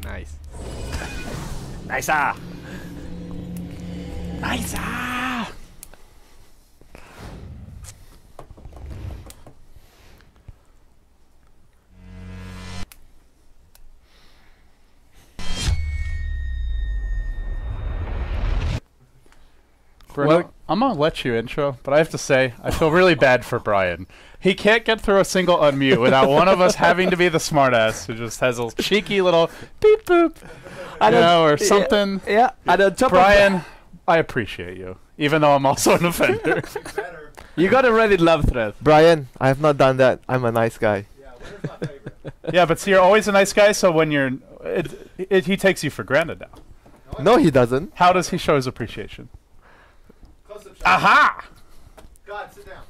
Nice. Nice. Nice. Bruno, Well- I'm gonna let you intro, but I have to say, I feel really bad for Brian. He can't get through a single unmute without one of us having to be the smartass who just has a cheeky little beep boop, or something. Yeah, and on top Brian, I appreciate you, even though I'm also an offender. you got a Reddit love thread. Brian, I have not done that. I'm a nice guy. Yeah, but see, you're always a nice guy, so when you're... he takes you for granted now. No, he doesn't. How does he show his appreciation? Aha! God, sit down.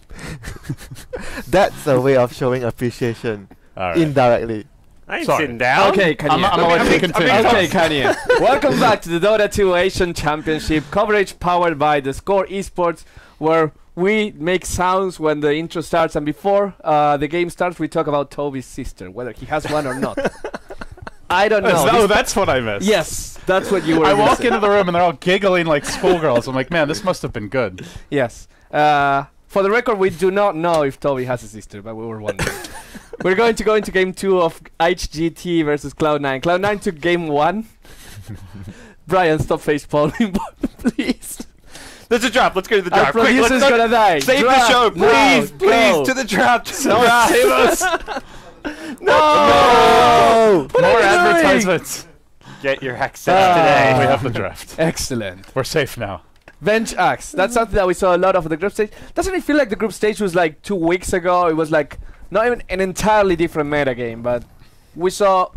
That's a way of showing appreciation. All right. Indirectly. I ain't Sorry. sitting down. Okay, Kanye. I'm gonna let you continue. Okay, Kanye. Welcome back to the Dota 2 Asian Championship coverage powered by the Score Esports, where we make sounds when the intro starts, and before the game starts, we talk about Toby's sister, whether he has one or not. I don't know. Oh, that's what I missed. Yes, that's what you were. I walk missing. into the room and they're all giggling like schoolgirls. I'm like, man, this must have been good. Yes. For the record, we do not know if Toby has a sister, but we were wondering. We're going to go into game 2 of HGT versus Cloud9. Cloud9 took game 1. Brian, stop facepalming, please. There's a drop. Let's go to the Our drop. Quick, producer's let's gonna die. save Drop. the show, No, please, please, no. to the drop. No, save us. No! What More are you doing? advertisements. Get your access today. We have the draft. Excellent. We're safe now. Bench Axe. That's something that we saw a lot of the group stage. Doesn't it feel like the group stage was like 2 weeks ago? It was like not even an entirely different meta game, but we saw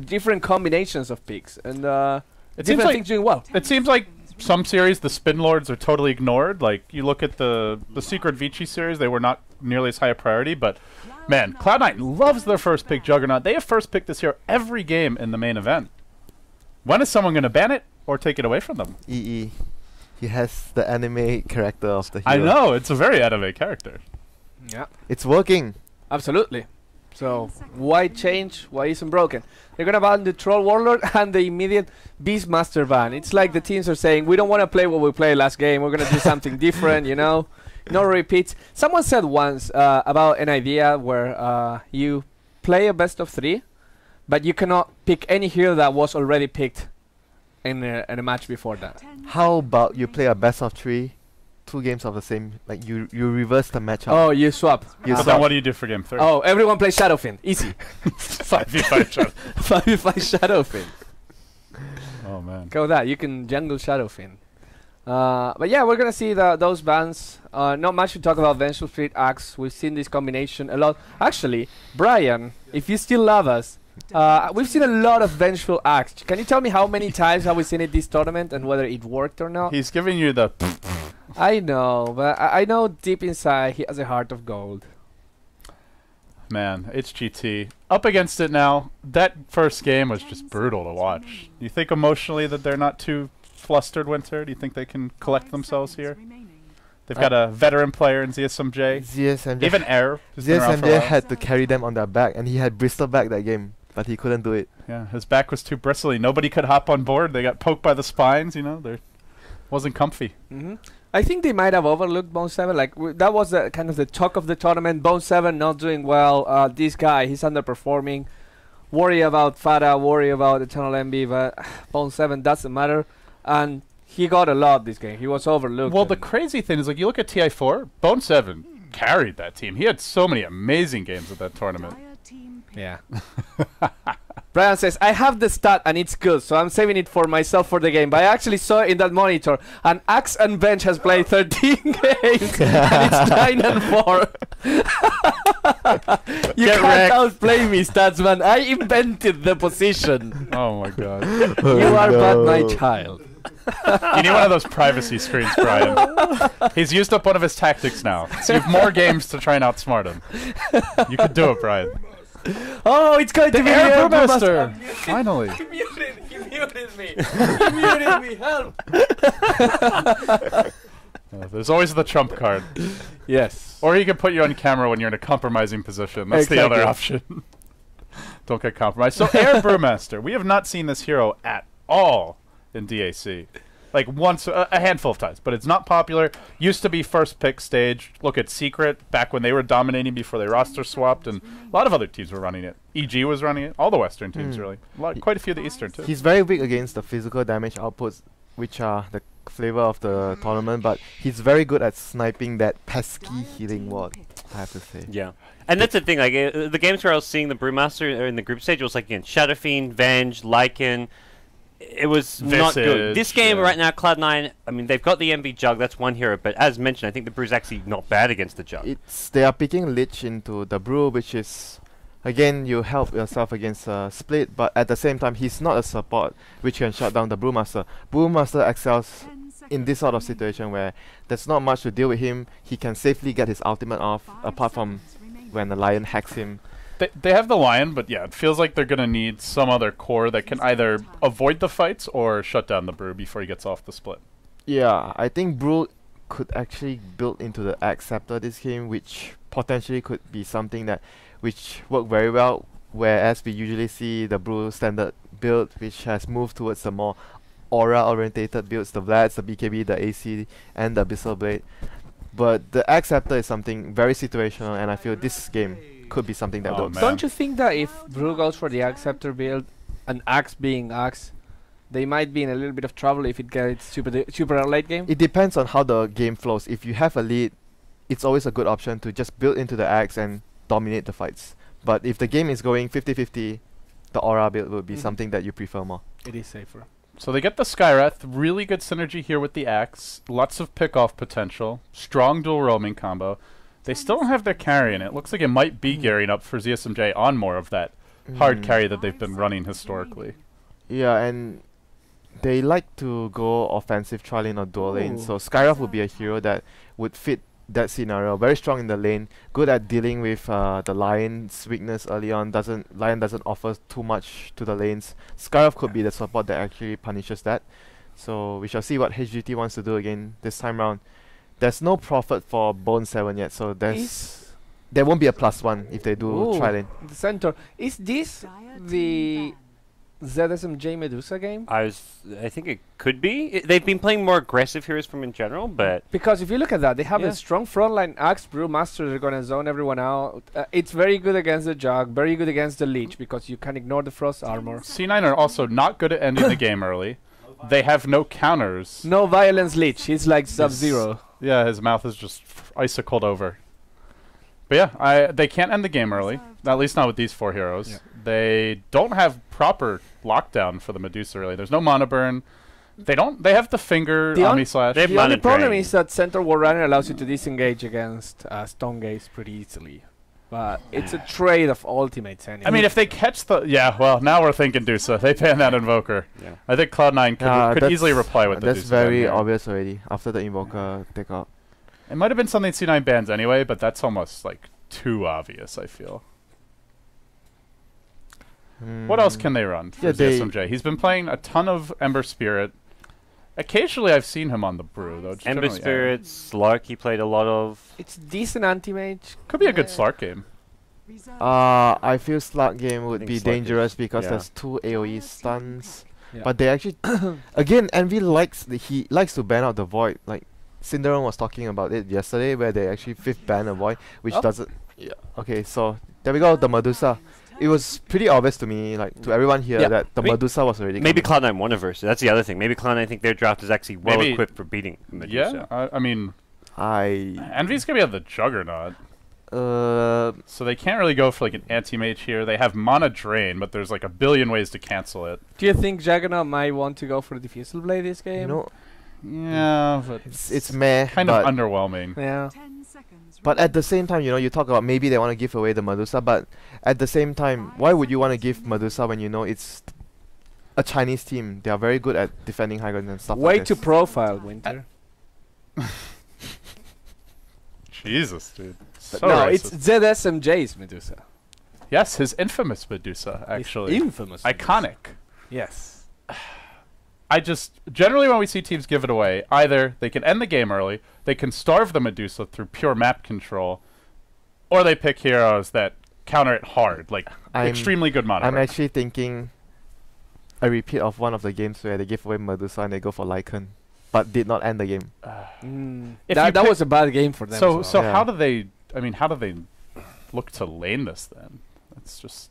different combinations of picks and It seems different like things doing well. it seems like some series the spin lords are totally ignored. Like you look at the Secret Vici series, they were not nearly as high a priority, but man, Cloud9 loves their first pick Juggernaut. They have first pick this year every game in the main event. When is someone going to ban it or take it away from them? EE. He has the anime character of the hero. I know, it's a very anime character. Yeah. It's working. Absolutely. So why change? Why isn't broken? They're gonna ban the Troll Warlord and the immediate Beastmaster ban. It's like the teams are saying, we don't want to play what we played last game. We're gonna do something different, you know? No repeats. Someone said once about an idea where you play a best of 3, but you cannot pick any hero that was already picked in a match before that. How about you play a best of 3, 2 games of the same, like you reverse the matchup. Oh, you swap. You But swap. then what do you do for game 3? Oh, everyone plays Shadowfin. Easy. 5v5 shot. 5v5 Shadowfin. Oh man. Go that. You can jungle Shadowfin. But yeah, we're gonna see those bans. Not much to talk about Vengeful Spirit Axe. We've seen this combination a lot. Actually, Brian, if you still love us, we've seen a lot of Vengeful Axe. Can you tell me how many times have we seen it this tournament and whether it worked or not? He's giving you the... I know, but I know deep inside he has a heart of gold. Man, HGT. Up against it now. That first game was just brutal to watch. Do you think emotionally that they're not too flustered, Winter? Do you think they can collect themselves here? They've got a veteran player in ZSMJ. ZSMJ. Even Air, who's been around for a ZSMJ while. had to carry them on their back, and he had Bristol back that game, but he couldn't do it. Yeah, his back was too bristly. Nobody could hop on board. They got poked by the spines, you know. They wasn't comfy. I think they might have overlooked Bone 7. Like that was kind of the talk of the tournament. Bone 7 not doing well. This guy, he's underperforming. Worry about Fada, worry about Eternal Envy, but Bone 7 doesn't matter. And he got a lot this game. He was overlooked. Well, the crazy thing is, like, you look at TI4, Bone 7 carried that team. He had so many amazing games at that tournament. yeah. Brian says, I have the stat and it's good, so I'm saving it for myself for the game. But I actually saw in that monitor, and Axe and Bench has played 13 games, and it's 9 and 4. You Get can't wrecked. outplay me, Statsman. I invented the position. Oh my god. You are but my child. You need one of those privacy screens, Brian. He's used up one of his tactics now. So you have more games to try and outsmart him. You could do it, Brian. Oh, it's going to be the Air Air Brewmaster! Finally. He muted me. He muted me. Help. There's always the trump card. Yes. Or he can put you on camera when you're in a compromising position. That's the other Exactly. option. Don't get compromised. So Air Brewmaster, we have not seen this hero at all in DAC. Like once, a handful of times, but it's not popular. Used to be first pick stage. Look at Secret back when they were dominating before they roster swapped, and a lot of other teams were running it. EG was running it. All the Western teams really. Quite a few of the Eastern too. He's very weak against the physical damage outputs, which are the flavor of the tournament, but he's very good at sniping that pesky healing ward, I have to say. Yeah. And that's the thing, like, the games where I was seeing the Brewmaster in the group stage, it was like, again, Shadow Fiend, Venge, Lycan. It was not good. This game right now, Cloud9, I mean, they've got the MV Jug, that's one hero, but as mentioned, I think the Brew's actually not bad against the Jug. They are picking Lich into the Brew, which is, again, you help yourself against Split, but at the same time, he's not a support, which can shut down the Brewmaster. Brewmaster excels in this sort of situation where there's not much to deal with him. He can safely get his ultimate off, apart from when the Lion hacks him. They have the Lion, but yeah, it feels like they're going to need some other core that can either avoid the fights or shut down the Brew before he gets off the split. Yeah, I think Brew could actually build into the Axe Scepter this game, which potentially could be something that which work very well, whereas we usually see the Brew standard build, which has moved towards the more aura-orientated builds, the Vlads, the BKB, the AC, and the Abyssal Blade. But the Axe Scepter is something very situational, and I feel this game could be something that works. Don't you think that if Brew goes for the Axe Scepter build, and Axe being Axe, they might be in a little bit of trouble if it gets super late game? It depends on how the game flows. If you have a lead, it's always a good option to just build into the Axe and dominate the fights. But if the game is going 50-50, the Aura build would be something that you prefer more. It is safer. So they get the Skywrath, really good synergy here with the Axe, lots of pick-off potential, strong dual roaming combo. They still don't have their carry in it. Looks like it might be gearing up for ZSMJ on more of that hard carry that they've been running historically. Yeah, and they like to go offensive tri lane or dual lane, so Skywrath would be a hero that would fit that scenario. Very strong in the lane, good at dealing with the Lion's weakness early on. Lion doesn't offer too much to the lanes. Skywrath could be the support that actually punishes that. So we shall see what HGT wants to do again this time round. There's no profit for Bone 7 yet, so there won't be a +1 if they do tri lane. The center. Is this the ZSMJ Medusa game? I think it could be. They've been playing more aggressive heroes from in general, but because if you look at that, they have a strong frontline. Axe Brewmasters are gonna zone everyone out. It's very good against the Jug, very good against the Leech because you can ignore the Frost armor. C9 are also not good at ending the game early. They have no counters. No violence Leech. He's like Sub-Zero. Yeah, his mouth is just icicled over. But yeah, they can't end the game early. At least not with these four heroes. Yeah. They don't have proper lockdown for the Medusa really. There's no mana burn. They have the finger Omni Slash. The only problem is that Center War Runner allows you to disengage against Stone Gaze pretty easily. But it's a trade of ultimates anyway. I mean, if they catch the... Yeah, well, now we're thinking Dusa. They ban that Invoker. Yeah. I think Cloud9 could easily reply with the Dusa. That's very obvious already, after the Invoker take out. It might have been something C9 bans anyway, but that's almost, like, too obvious, I feel. What else can they run for ZSMJ? He's been playing a ton of Ember Spirit. Occasionally I've seen him on the Brew, though. Ember Spirit, Slark he played a lot of. It's decent anti-mage. Could be a good Slark game. I feel Slark game would be dangerous because there's 2 AoE stuns. Yeah. But they actually... again, Envy likes to ban out the Void. Like, syndereN was talking about it yesterday, where they actually 5th ban a Void, which doesn't... Yeah. Okay, so there we go, the Medusa. It was pretty obvious to me, like to everyone here, that the Medusa was already maybe Cloud9 won a verse. That's the other thing. Maybe Cloud9 think their draft is actually well equipped for beating Medusa. Yeah, I mean... Envy's going to be on the Juggernaut. So they can't really go for like an anti-mage here. They have Mana Drain, but there's like a billion ways to cancel it. Do you think Juggernaut might want to go for the Diffusal Blade this game? No. Yeah, but it's meh. Kind of underwhelming. Yeah. But at the same time, you talk about maybe they want to give away the Medusa, but at the same time, why would you want to give Medusa when you know it's a Chinese team? They are very good at defending high ground and stuff Way like to profile, Winter. Jesus, dude. So no, racist. it's ZSMJ's Medusa. Yes, his infamous Medusa, actually. His infamous Iconic. Medusa. Yes. Generally when we see teams give it away, either they can end the game early, they can starve the Medusa through pure map control, or they pick heroes that counter it hard. Like, extremely good mono. I'm actually thinking a repeat of one of the games where they give away Medusa and they go for Lycan, but did not end the game. That was a bad game for them. So how do they? I mean, how do they look to lane this then? That's just.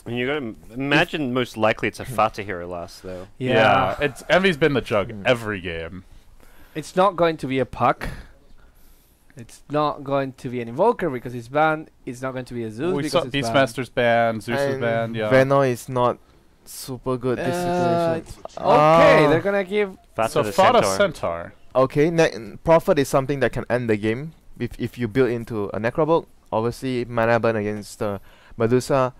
I mean, you gotta imagine. Most likely, it's a Fata hero last though. Yeah, it's Envy's been the jug every game. It's not going to be a puck. It's not going to be an Invoker because it's banned. It's not going to be a Zeus because it's Beastmaster's banned. Zeus is banned. Yeah. Veno is not super good this situation. Okay, they're gonna give Fata Centaur. Okay, Prophet is something that can end the game if you build into a Necrobook. Obviously, mana burn against Medusa.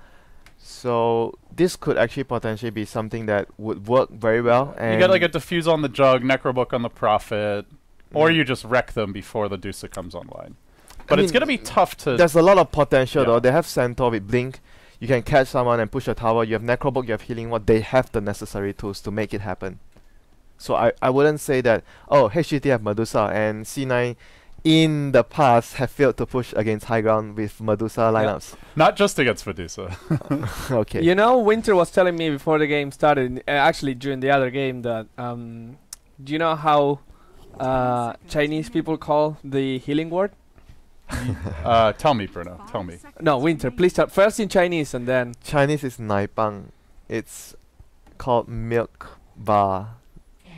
So this could actually potentially be something that would work very well. And you get like a Diffuse on the Jug, Necrobook on the Prophet, or you just wreck them before the Dusa comes online. But it's going to be tough to... There's a lot of potential though. They have Centaur with Blink. You can catch someone and push a tower. You have Necrobook, you have Healing Ward. They have the necessary tools to make it happen. So I wouldn't say that, oh, HGT have Medusa and C9 in the past have failed to push against high ground with Medusa lineups. Not just against Medusa. Okay. You know, Winter was telling me before the game started, actually during the other game, that do you know how Chinese people call the healing ward? Tell me, Bruno. Tell me. No, Winter, please tell. First in Chinese and then... Chinese is Naipang. It's called milk bar.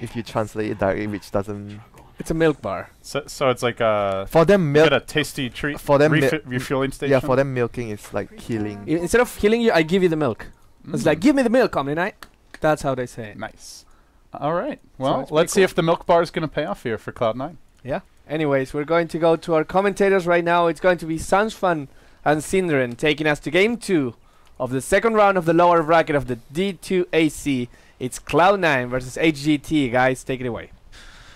If you translate it directly, which doesn't... It's a milk bar. So it's like a... For them, milk... Get a tasty treat. For them, refueling station? Yeah, for them, milking is like healing. Instead of healing you, I give you the milk. It's like, give me the milk, Omni-Knight. That's how they say it. Nice. All right. Well, let's see if the milk bar is going to pay off here for Cloud9. Yeah. Anyways, we're going to go to our commentators right now. It's going to be SUNSfan and syndereN taking us to Game 2 of the second round of the lower bracket of the D2AC. It's Cloud9 versus HGT. Guys, take it away.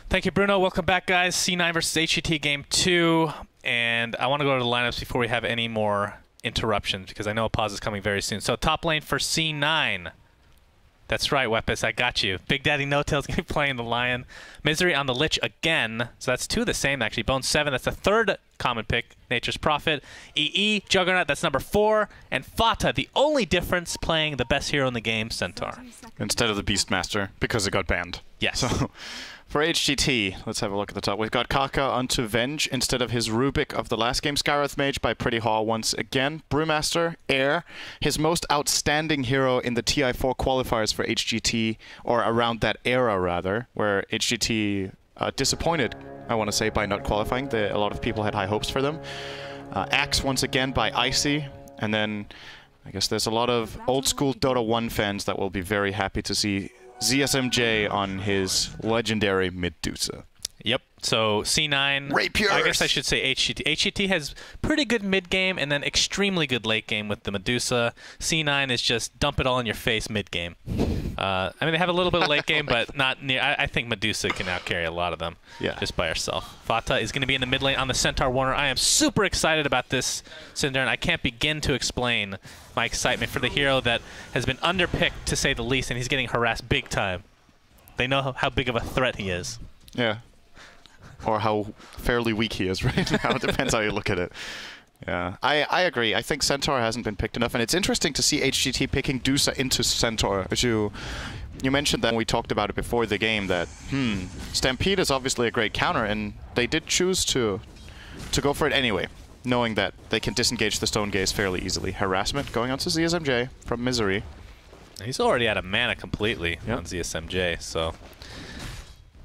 Thank you, Bruno. Welcome back, guys. C9 versus HGT Game 2. And I want to go to the lineups before we have any more interruptions, because I know a pause is coming very soon. So top lane for C9. That's right, Wepis, I got you. Big Daddy No-Tail's going to be playing the Lion. Misery on the Lich again. So that's two of the same, actually. Bone 7, that's the third common pick. Nature's Prophet. EE, Juggernaut, that's number 4. And Fata, the only difference, playing the best hero in the game, Centaur. Instead of the Beastmaster, because it got banned. Yes. So, for HGT, let's have a look at the top. We've got Kaka onto Venge instead of his Rubik of the last game. Skywrath Mage by Pretty Haw once again. Brewmaster, Air, his most outstanding hero in the TI4 qualifiers for HGT, or around that era rather, where HGT disappointed, I want to say, by not qualifying. A lot of people had high hopes for them. Axe once again by Icy, and then I guess there's a lot of old school Dota 1 fans that will be very happy to see ZSMJ on his legendary Medusa. Yep. So C9, Rapiers. I guess I should say HGT. HGT has pretty good mid game and then extremely good late game with the Medusa. C9 is just dump it all in your face mid game. I mean, they have a little bit of late game, but not near. I think Medusa can outcarry a lot of them just by herself. Fata is going to be in the mid lane on the Centaur Warner. I am super excited about this syndereN. I can't begin to explain my excitement for the hero that has been underpicked, to say the least, and he's getting harassed big time. They know how big of a threat he is. Yeah. Or how fairly weak he is right now. It depends how you look at it. Yeah, I agree. I think Centaur hasn't been picked enough, and it's interesting to see HGT picking Dusa into Centaur. As you mentioned that when we talked about it before the game, that Stampede is obviously a great counter, and they did choose to go for it anyway, knowing that they can disengage the Stone Gaze fairly easily. Harassment going on to ZSMJ from Misery. He's already out of mana completely on ZSMJ, so...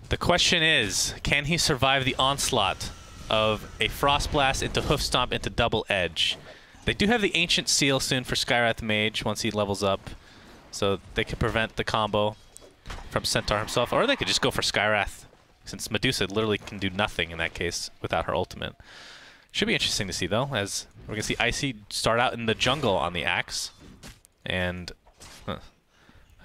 The question is, can he survive the onslaught of a Frost Blast into Hoof Stomp into Double Edge? They do have the Ancient Seal soon for Skywrath Mage once he levels up, so they could prevent the combo from Centaur himself, or they could just go for Skywrath, since Medusa literally can do nothing in that case without her ultimate. Should be interesting to see, though, as we're going to see Icy start out in the jungle on the Axe, and I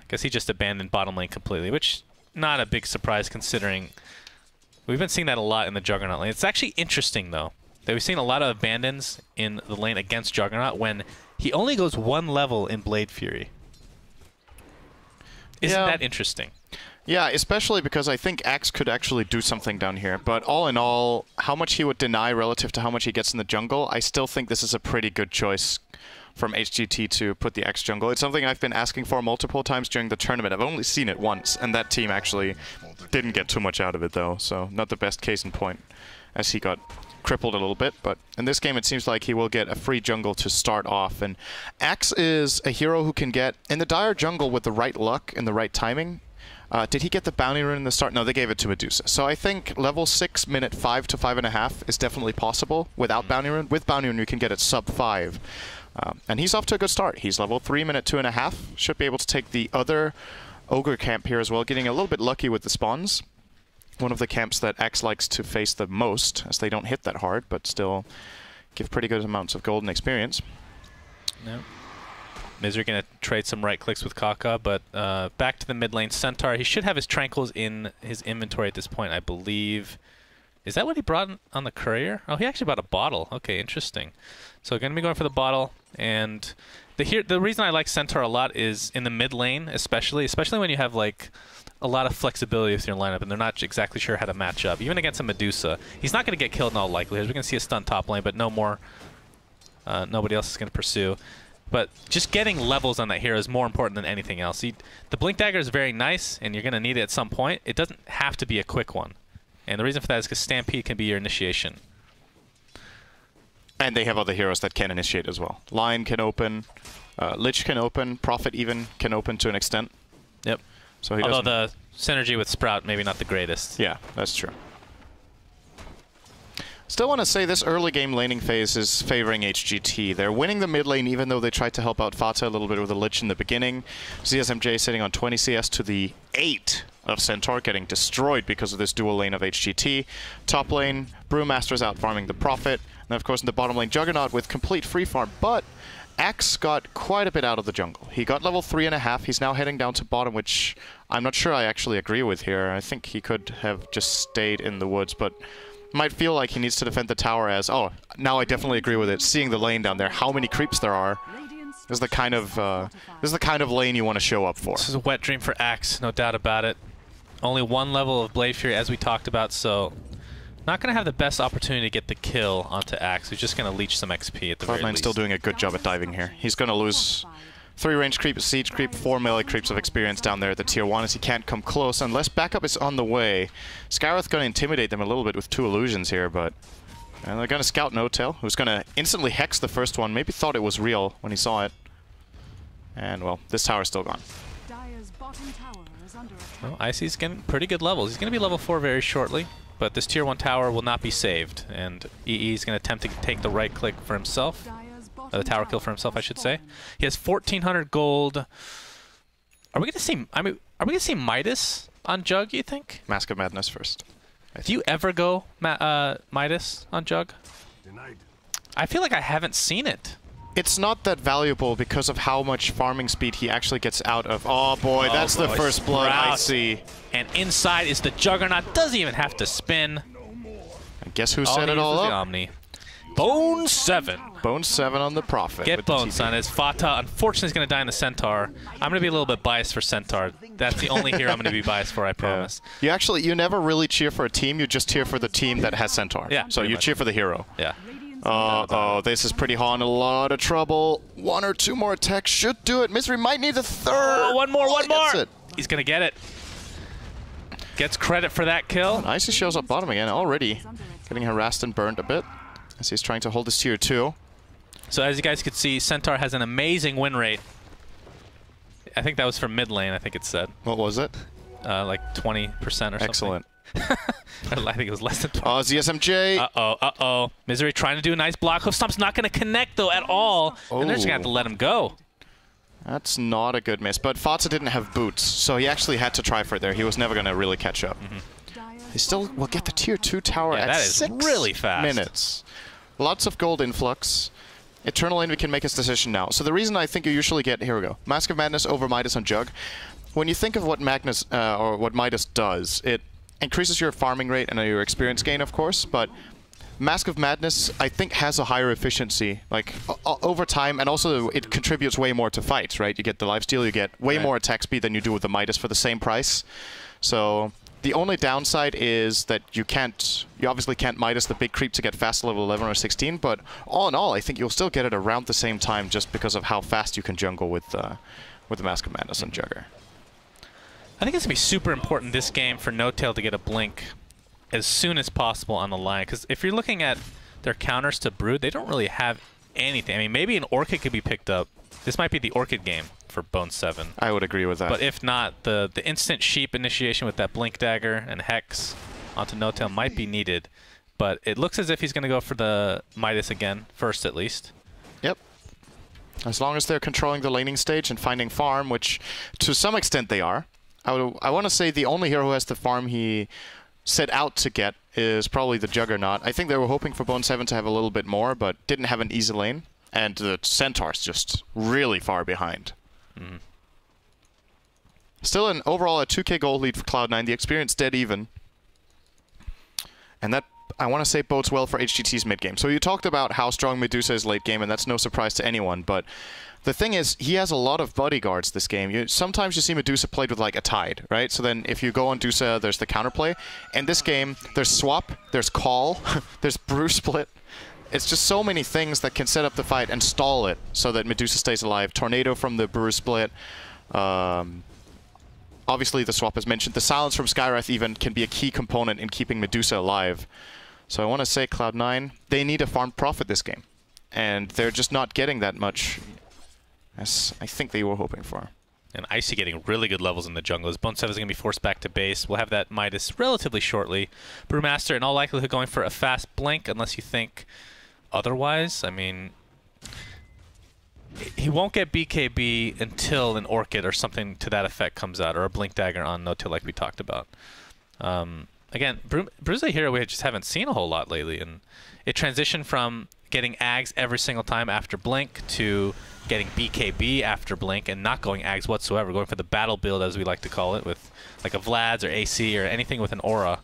guess he just abandoned bottom lane completely, which... not a big surprise considering we've been seeing that a lot in the Juggernaut lane. It's actually interesting, though, that we've seen a lot of abandons in the lane against Juggernaut when he only goes one level in Blade Fury. Isn't that interesting? Yeah, especially because I think Axe could actually do something down here. But all in all, how much he would deny relative to how much he gets in the jungle, I still think this is a pretty good choice from HGT to put the Axe jungle. It's something I've been asking for multiple times during the tournament. I've only seen it once, and that team actually didn't get too much out of it, though. So not the best case in point, as he got crippled a little bit. But in this game, it seems like he will get a free jungle to start off. And Axe is a hero who can get in the dire jungle with the right luck and the right timing. Did he get the bounty rune in the start? No, they gave it to Medusa. So I think level 6, minute 5 to 5.5 is definitely possible without bounty rune. With bounty rune, you can get it sub 5. And he's off to a good start. He's level 3, minute 2.5. Should be able to take the other Ogre camp here as well, getting a little bit lucky with the spawns. One of the camps that Axe likes to face the most, as they don't hit that hard, but still give pretty good amounts of golden experience. No. Misery going to trade some right clicks with Kaka, but back to the mid lane. Centaur, he should have his Tranquils in his inventory at this point, I believe. Is that what he brought on the courier? Oh, he actually bought a bottle. Okay, interesting. So going to be going for the bottle, and the reason I like Centaur a lot is in the mid lane, especially when you have like a lot of flexibility with your lineup and they're not exactly sure how to match up. Even against a Medusa, he's not going to get killed in all likelihood. We're going to see a stun top lane, but no more. Nobody else is going to pursue. But just getting levels on that hero is more important than anything else. The Blink Dagger is very nice, and you're going to need it at some point. It doesn't have to be a quick one. And the reason for that is because Stampede can be your initiation. And they have other heroes that can initiate as well. Lion can open, Lich can open, Prophet even can open to an extent. Yep. So he Although the synergy with Sprout, maybe not the greatest. Yeah, that's true. Still want to say this early game laning phase is favoring HGT. They're winning the mid lane even though they tried to help out Fata a little bit with the Lich in the beginning. ZSMJ sitting on 20 CS to the 8 of Centaur, getting destroyed because of this dual lane of HGT. Top lane, Brewmaster's out farming the Prophet. And of course in the bottom lane, Juggernaut with complete free farm. But Axe got quite a bit out of the jungle. He got level 3.5. He's now heading down to bottom, which I'm not sure I actually agree with here. I think he could have just stayed in the woods, but might feel like he needs to defend the tower as, oh, now I definitely agree with it. Seeing the lane down there, how many creeps there are. This is the kind of lane you want to show up for. This is a wet dream for Axe, no doubt about it. Only one level of Blade Fury, as we talked about, so not going to have the best opportunity to get the kill onto Axe. He's just going to leech some XP at the very least. Still doing a good job at diving here. He's going to lose 3 range creep, siege creep, 4 melee creeps of experience down there at the tier 1 as he can't come close unless backup is on the way. Skywrath going to intimidate them a little bit with 2 illusions here, but they're going to scout No-Tail, who's going to instantly hex the first one. Maybe thought it was real when he saw it. And, well, this tower's still gone. Well, Icy's getting pretty good levels. He's going to be level 4 very shortly, but this tier 1 tower will not be saved, and EE is going to attempt to take the right click for himself. The tower kill for himself, I should say. He has 1,400 gold. Are we going to see? Are we going to see Midas on Jug? You think? Mask of Madness first. Do you ever go Midas on Jug? I feel like I haven't seen it. It's not that valuable because of how much farming speed he actually gets out of. Oh boy, that's the first blood I see. And inside is the Juggernaut. Doesn't even have to spin. And guess who set it all up? The Omni. Bone 7. Bone 7 on the Prophet. Get Bone, son. As Fata, unfortunately, is going to die in the Centaur. I'm going to be a little bit biased for Centaur. That's the only hero I'm going to be biased for, I promise. Yeah. You never really cheer for a team. You just cheer for the team that has Centaur. Yeah. So you cheer for the hero. Yeah. Oh, this is Pretty Haw in a lot of trouble. 1 or 2 more attacks should do it. Misery might need a third. Oh, one more. He's going to get it. Gets credit for that kill. And Icy shows up bottom again already. Getting harassed and burned a bit as he's trying to hold his tier 2. So as you guys could see, Centaur has an amazing win rate. I think that was from mid lane, I think it said. What was it? Like 20% or something. Excellent. I think it was less than 20. Oh, ZSMJ. Uh-oh. Misery trying to do a nice block. Hoofstomp's not going to connect, though, at all. And they're just going to have to let him go. That's not a good miss. But Fatsa didn't have boots, so he actually had to try for it there. He was never going to really catch up. He still will get the tier 2 tower at 6 really fast. minutes. Lots of gold influx. Eternal Envy can make his decision now. So the reason I think you usually get, here we go, Mask of Madness over Midas on Jug. When you think of what Magnus or what Midas does, it increases your farming rate and your experience gain, of course, but Mask of Madness, I think, has a higher efficiency, like over time, and also it contributes way more to fights, right? You get the lifesteal, you get way more attack speed than you do with the Midas for the same price. So the only downside is that you obviously can't Midas the big creep to get fast level 11 or 16, but all in all, I think you'll still get it around the same time just because of how fast you can jungle with the Mask of Madness and Jugger. I think it's going to be super important this game for N0tail to get a blink as soon as possible on the line. Because if you're looking at their counters to Brood, they don't really have anything. I mean, maybe an Orchid could be picked up. This might be the Orchid game for Bone 7. I would agree with that. But if not, the instant Sheep initiation with that Blink Dagger and Hex onto N0tail might be needed. But it looks as if he's going to go for the Midas again, first at least. Yep. As long as they're controlling the laning stage and finding farm, which to some extent they are. I want to say the only hero who has the farm he set out to get is probably the Juggernaut. I think they were hoping for Bone 7 to have a little bit more, but didn't have an easy lane. And the Centaur's just really far behind. Still overall a 2k gold lead for Cloud9. The experience dead even. And that, I want to say, bodes well for HGT's mid game. So you talked about how strong Medusa is late game, and that's no surprise to anyone, but the thing is, he has a lot of bodyguards this game. Sometimes you see Medusa played with like a Tide, right? So then if you go on Dusa, there's the counterplay. In this game, there's Swap, there's Call, there's Brew Split. It's just so many things that can set up the fight and stall it so that Medusa stays alive. Tornado from the Brew Split. Obviously, the Swap as mentioned. The Silence from Skywrath even can be a key component in keeping Medusa alive. So I want to say Cloud9, they need a farm profit this game. And they're just not getting that much as I think they were hoping for. And Icy getting really good levels in the jungle. As Bone 7 is going to be forced back to base. We'll have that Midas relatively shortly. Brewmaster in all likelihood going for a fast blink unless you think otherwise. I mean, he won't get BKB until an Orchid or something to that effect comes out, or a Blink Dagger on N0tail like we talked about. Again, Brew's a hero we just haven't seen a whole lot lately, and it transitioned from getting Ags every single time after Blink to getting BKB after Blink and not going Ags whatsoever, going for the battle build, as we like to call it, with like a Vlad's or AC or anything with an aura.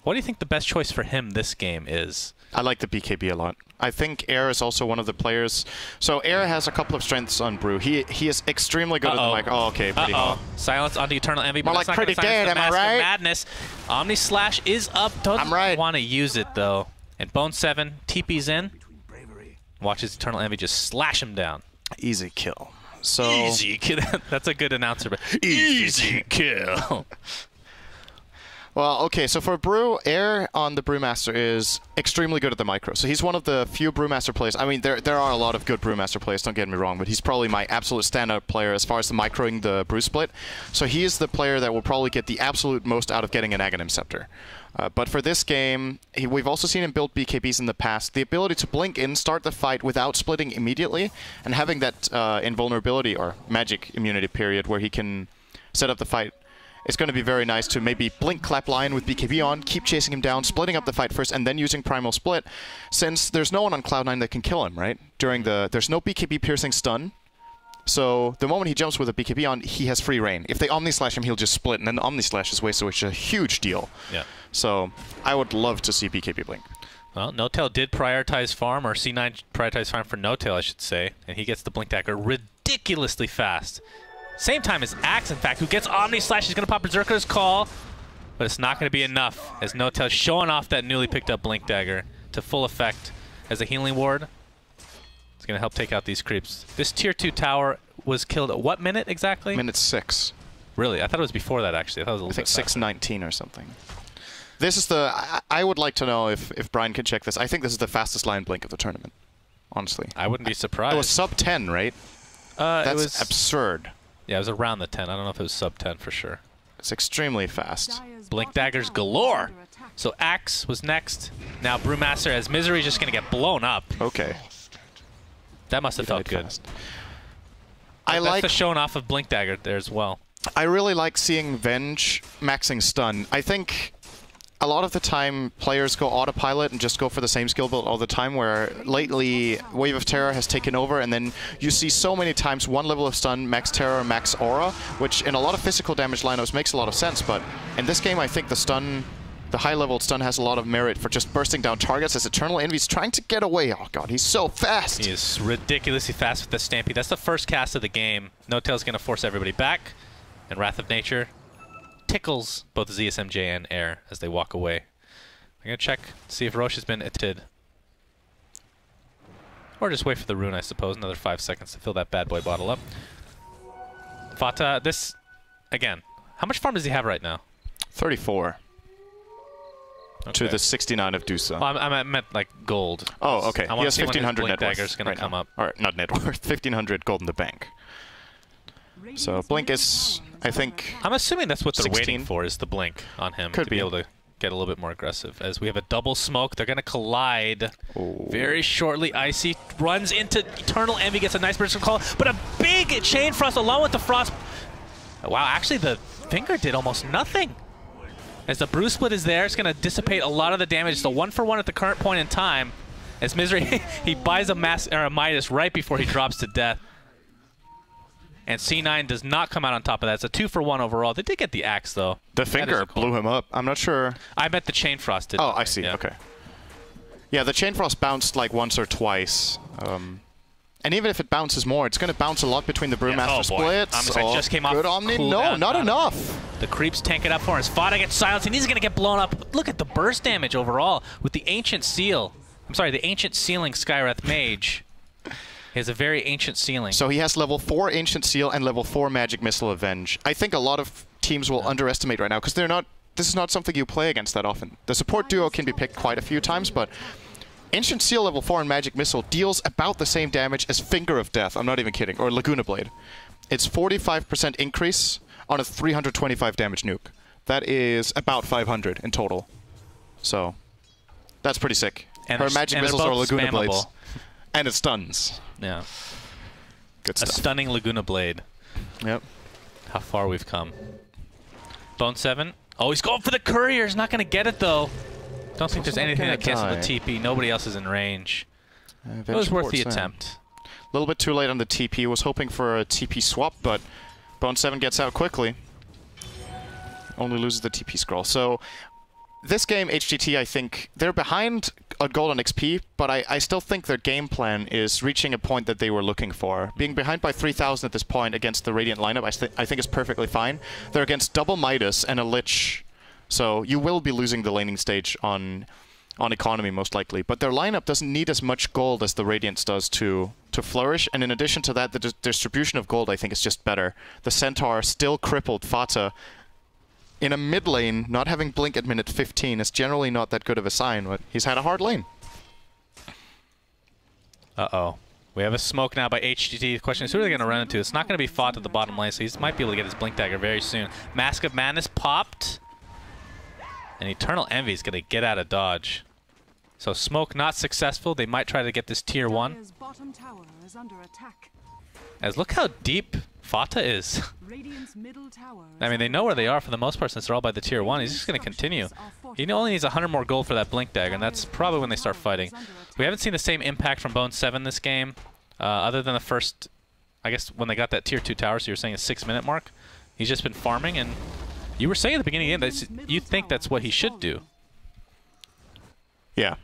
What do you think the best choice for him this game is? I like the BKB a lot. I think Air is also one of the players. So Air has a couple of strengths on Brew. He is extremely good at the mic. Oh, okay, pretty hot. Silence onto Eternal Envy. More like pretty dead, am I right? Madness. Omni Slash is up. Doesn't want to use it though. And Bone 7 TP's in. Watches Eternal Envy just slash him down. Easy kill. So easy kill. That's a good announcer, but easy kill. Well, okay, so for Brew, Air on the Brewmaster is extremely good at the micro. So he's one of the few Brewmaster players. I mean, there are a lot of good Brewmaster players, don't get me wrong, but he's probably my absolute standout player as far as the microing the Brew Split. So he is the player that will probably get the absolute most out of getting an Aghanim Scepter. But for this game, we've also seen him build BKBs in the past. The ability to blink in, start the fight without splitting immediately, and having that invulnerability or magic immunity period where he can set up the fight. It's going to be very nice to maybe blink Clap Lion with BKB on, keep chasing him down, splitting up the fight first, and then using Primal Split, since there's no one on Cloud9 that can kill him, right? There's no BKB piercing stun, so the moment he jumps with a BKB on, he has free reign. If they Omni Slash him, he'll just split, and then Omni Slash is wasted, which is a huge deal. Yeah. So I would love to see BKB blink. Well, N0tail did prioritize farm, or C9 prioritized farm for N0tail, I should say, and he gets the Blink Dagger ridiculously fast. Same time as Axe, in fact, who gets Omni Slash. He's going to pop Berserker's Call, but it's not going to be enough, as N0tail showing off that newly picked up Blink Dagger to full effect as a healing ward. It's going to help take out these creeps. This Tier 2 tower was killed at what minute exactly? Minute 6. Really? I thought it was before that, actually. I thought it was a little bit faster. 6:19 or something. This is the... I would like to know if Brian can check this. I think this is the fastest line blink of the tournament, honestly. I wouldn't be surprised. It was sub 10, right? That's it was absurd. Yeah, it was around the 10. I don't know if it was sub 10 for sure. It's extremely fast. Blink Daggers galore. So Axe was next. Now Brewmaster, as Misery is just going to get blown up. Okay. That must have felt good. That's the showing off of Blink Dagger there as well. I really like seeing Venge maxing stun. I think a lot of the time players go autopilot and just go for the same skill build all the time, where lately Wave of Terror has taken over, and then you see so many times one level of stun, max terror, max aura, which in a lot of physical damage lineups makes a lot of sense, but in this game I think the stun The high-level stun has a lot of merit for just bursting down targets as Eternal Envy's trying to get away. Oh god, he's so fast! He is ridiculously fast with the Stampede. That's the first cast of the game. No-Tail's going to force everybody back, and Wrath of Nature tickles both ZSMJ and Air as they walk away. I'm going to check, see if Roche has been hitted. Or just wait for the rune, I suppose. Another 5 seconds to fill that bad boy bottle up. Fata, this, again, how much farm does he have right now? 34. Okay. To the 69 of Dusa. Well, I meant like gold. Oh, okay. I He has see 1,500 net worth dagger's gonna right come now. up. Or not net worth, 1,500 gold in the bank. So Blink is, I think... I'm assuming that's what they're 16. waiting for, is the blink on him. Could to be be able to get a little bit more aggressive. As we have a double smoke, they're going to collide very shortly. Icy runs into Eternal Envy, gets a nice burst call, but a big Chain Frost along with the Frost. Wow, actually the Finger did almost nothing. As the Bruise Split is there, it's going to dissipate a lot of the damage. So 1-for-1 at the current point in time. As Misery, he buys a Midas right before he drops to death. And C9 does not come out on top of that. It's a 2-for-1 overall. They did get the axe, though. The Finger blew him up. I'm not sure. I bet the Chain Frost did. Oh, I see. Yeah. Okay. Yeah, the Chain Frost bounced like once or twice. And even if it bounces more, it's going to bounce a lot between the Brewmaster splits. Just came off. Good Omni. Cool No, down. not enough. The creeps tank it up for us. Fada gets silenced, and he's going to get blown up. Look at the burst damage overall with the Ancient Seal. I'm sorry, the Ancient Sealing Skywrath Mage. He has a very ancient ceiling. So he has level 4 Ancient Seal and level 4 Magic Missile Avenge. I think a lot of teams will underestimate right now because they're not. This is not something you play against that often. The support duo can be picked quite a few times, but Ancient Seal level 4 and Magic Missile deals about the same damage as Finger of Death. I'm not even kidding. Or Laguna Blade. It's 45% increase on a 325 damage nuke. That is about 500 in total. So that's pretty sick. And her Magic Missiles are Laguna spammable. Blades. And it stuns. Yeah. Good A stuff. stunning Laguna Blade. Yep. How far we've come. Bone 7. Oh, he's going for the Courier. He's not going to get it, though. Don't think there's anything that cancels the TP. Nobody else is in range. It was worth the attempt. A little bit too late on the TP. Was hoping for a TP swap, but Bone 7 gets out quickly. Only loses the TP scroll. So this game, HGT, I think, they're behind on gold on XP, but I still think their game plan is reaching a point that they were looking for. Being behind by 3,000 at this point against the Radiant lineup, I think is perfectly fine. They're against double Midas and a Lich, so you will be losing the laning stage on economy most likely. But their lineup doesn't need as much gold as the Radiance does to flourish, and in addition to that, the distribution of gold I think is just better. The Centaur still crippled Fata. In a mid lane, not having Blink at minute 15 is generally not that good of a sign, but he's had a hard lane. Uh-oh. We have a smoke now by HGT. The question is, who are they going to run into? It's not going to be Fought at the bottom lane, so he might be able to get his Blink Dagger very soon. Mask of Madness popped. And Eternal Envy is going to get out of dodge. So smoke not successful. They might try to get this tier 1. As look how deep Fata is. I mean, they know where they are for the most part since they're all by the tier 1. He's just going to continue. He only needs 100 more gold for that Blink Dagger, and that's probably when they start fighting. We haven't seen the same impact from Bone 7 this game, other than the first, I guess, when they got that tier 2 tower, so you were saying a 6-minute mark. He's just been farming, and you were saying at the beginning of the game that you think that's what he should do. Yeah.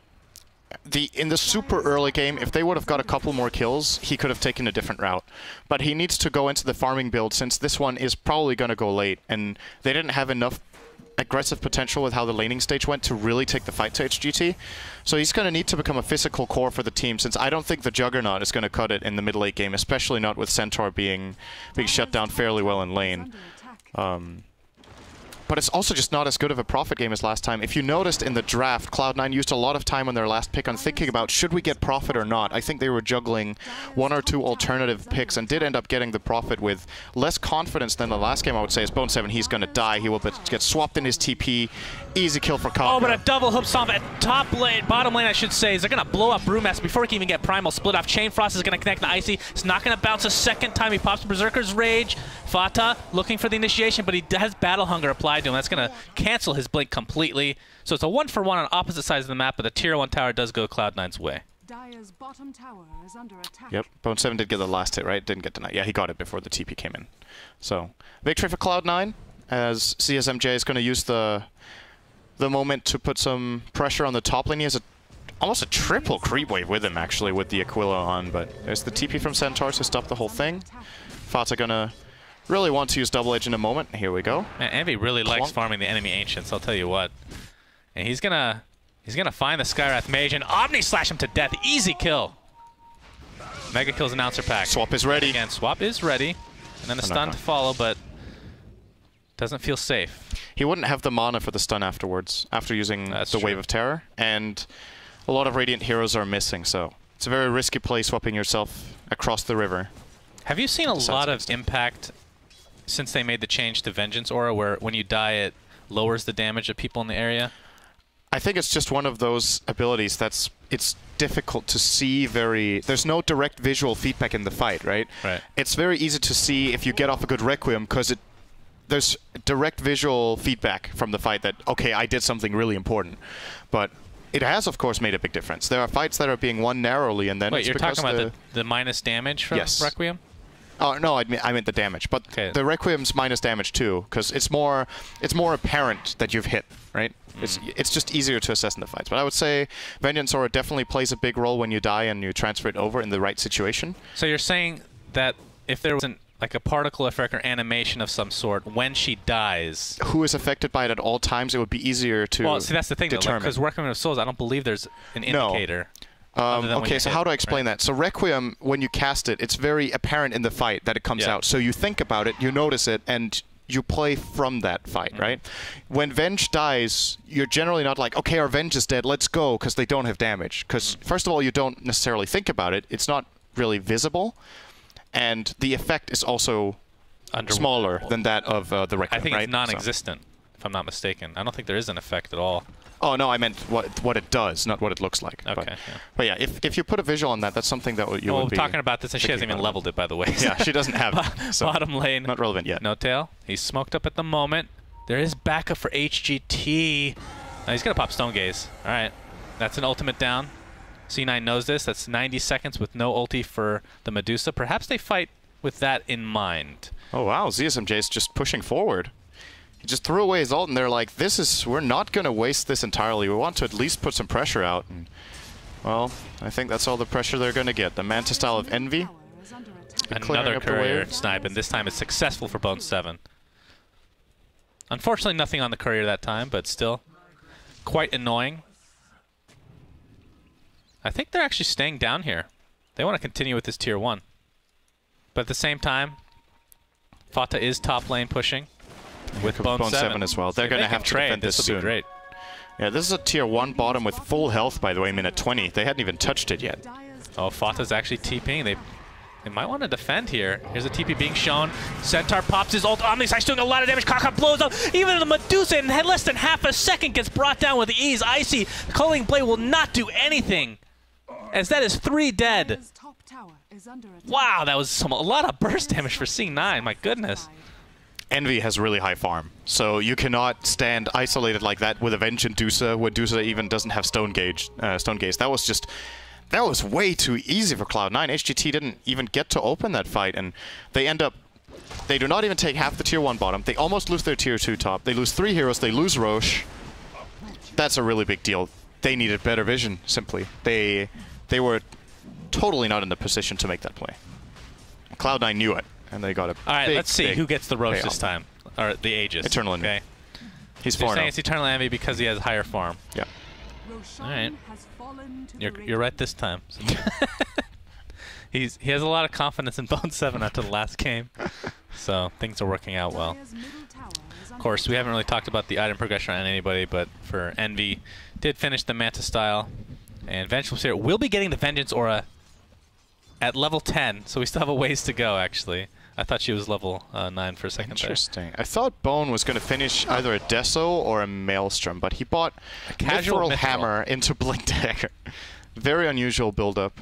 In the super early game, if they would have got a couple more kills, he could have taken a different route. But he needs to go into the farming build since this one is probably going to go late, and they didn't have enough aggressive potential with how the laning stage went to really take the fight to HGT. So he's going to need to become a physical core for the team, since I don't think the Juggernaut is going to cut it in the mid-late game, especially not with Centaur being shut down fairly well in lane. But it's also just not as good of a Prophet game as last time. If you noticed in the draft, Cloud9 used a lot of time on their last pick on thinking about should we get Prophet or not. I think they were juggling 1 or 2 alternative picks and did end up getting the Prophet with less confidence than the last game, I would say. Is Bone 7, he's going to die. He will get swapped in his TP. Easy kill for Kaka. Oh, but a double hook stomp at top lane, bottom lane, I should say. Is they're going to blow up Brewmaster before he can even get Primal split off. Chain Frost is going to connect the Icy. It's not going to bounce a second time. He pops Berserker's Rage. Fata looking for the initiation, but he has Battle Hunger applied to him. That's going to cancel his Blink completely. So it's a 1-for-1 on opposite sides of the map, but the tier 1 tower does go Cloud9's way. Dire's bottom tower is under attack. Yep, Bone 7 did get the last hit, right? Didn't get denied. Yeah, he got it before the TP came in. So, victory for Cloud9, as CSMJ is going to use the the moment to put some pressure on the top lane. He has almost a triple creep wave with him, actually, with the Aquila on. But there's the TP from Centaur to stop the whole thing. Fata gonna really want to use Double Edge in a moment. Here we go. Man, Envy really likes farming the enemy Ancients, I'll tell you what. And he's gonna find the Skywrath Mage and Omni Slash him to death. Easy kill. Mega kills announcer pack. Swap is ready. Again, swap is ready. And then a stun to follow, but doesn't feel safe. He wouldn't have the mana for the stun afterwards, after using the Wave of Terror. And a lot of Radiant heroes are missing, so it's a very risky play swapping yourself across the river. Have you seen a lot of impact since they made the change to Vengeance Aura, where when you die it lowers the damage of people in the area? I think it's just one of those abilities it's difficult to see there's no direct visual feedback in the fight, right? Right. It's very easy to see if you get off a good Requiem, because there's direct visual feedback from the fight that, okay, I did something really important. But it has, of course, made a big difference. There are fights that are being won narrowly, and then wait, you're talking about the minus damage from Requiem? Oh no, I meant the damage, but the Requiem's minus damage too, because it's more apparent that you've hit, right? It's just easier to assess in the fights. But I would say Vengeance Aura definitely plays a big role when you die and you transfer it over in the right situation. So you're saying that if there wasn't like a particle effect or animation of some sort when she dies, who is affected by it at all times, it would be easier to well, see, that's the thing, determine. Because Requiem of Souls, I don't believe there's an indicator. Okay, so how do I explain that? So Requiem, when you cast it, it's very apparent in the fight that it comes out. So you think about it, you notice it, and you play from that fight, right? When Venge dies, you're generally not like, okay, our Venge is dead, let's go, because they don't have damage. Because, first of all, you don't necessarily think about it. It's not really visible. And the effect is also smaller than that of the Requiem, I think it's non-existent, if I'm not mistaken. I don't think there is an effect at all. Oh, no, I meant what it does, not what it looks like. Okay. But yeah, if you put a visual on that, that's something that you would be talking about this, and she hasn't even leveled it, by the way. Yeah, she doesn't have it. So bottom lane. Not relevant yet. No tail. He's smoked up at the moment. There is backup for HGT. Now he's going to pop Stone Gaze. All right. That's an ultimate down. C9 knows this. That's 90 seconds with no ulti for the Medusa. Perhaps they fight with that in mind. Oh, wow. ZSMJ is just pushing forward. He just threw away his ult, and they're like, we're not going to waste this entirely. We want to at least put some pressure out. And, well, I think that's all the pressure they're going to get. The Manta style of Envy. Another courier snipe, and this time it's successful for Bone 7. Unfortunately, nothing on the courier that time, but still quite annoying. I think they're actually staying down here. They want to continue with this tier 1. But at the same time, Fata is top lane pushing. With Bone 7 as well. They're going to have to defend this soon. Great. Yeah, this is a tier 1 bottom with full health, by the way, minute 20. They hadn't even touched it yet. Oh, Fata's actually TPing. They might want to defend here. Here's a TP being shown. Centaur pops his ult. Omnisci's doing a lot of damage. Kaka blows up. Even the Medusa in less than half a second gets brought down with ease. Icy Culling Blade will not do anything, as that is 3 dead. Wow, that was a lot of burst damage for C9. My goodness. Envy has really high farm, so you cannot stand isolated like that with a Venge and Dusa, where Dusa even doesn't have Stone Gaze. That was way too easy for Cloud9. HGT didn't even get to open that fight, and they do not even take half the tier 1 bottom. They almost lose their tier 2 top. They lose 3 heroes. They lose Roche. That's a really big deal. They needed better vision, simply. They were totally not in the position to make that play. Cloud9 knew it. And they got a All right, let's see who gets the Roche this time. Or the Aegis. Eternal Envy. Okay. He's so you're saying it's Eternal Envy because he has higher farm. Yeah. All right. You're right this time. He has a lot of confidence in Bone 7 after the last game. So things are working out well. Of course, we haven't really talked about the item progression on anybody, but for Envy, did finish the Manta style. And Vengeful Spirit will be getting the Vengeance Aura at level 10, so we still have a ways to go, actually. I thought she was level 9 for a second. Interesting. I thought Bone was going to finish either a Deso or a Maelstrom, but he bought a casual hammer into Blink Dagger. Very unusual build-up.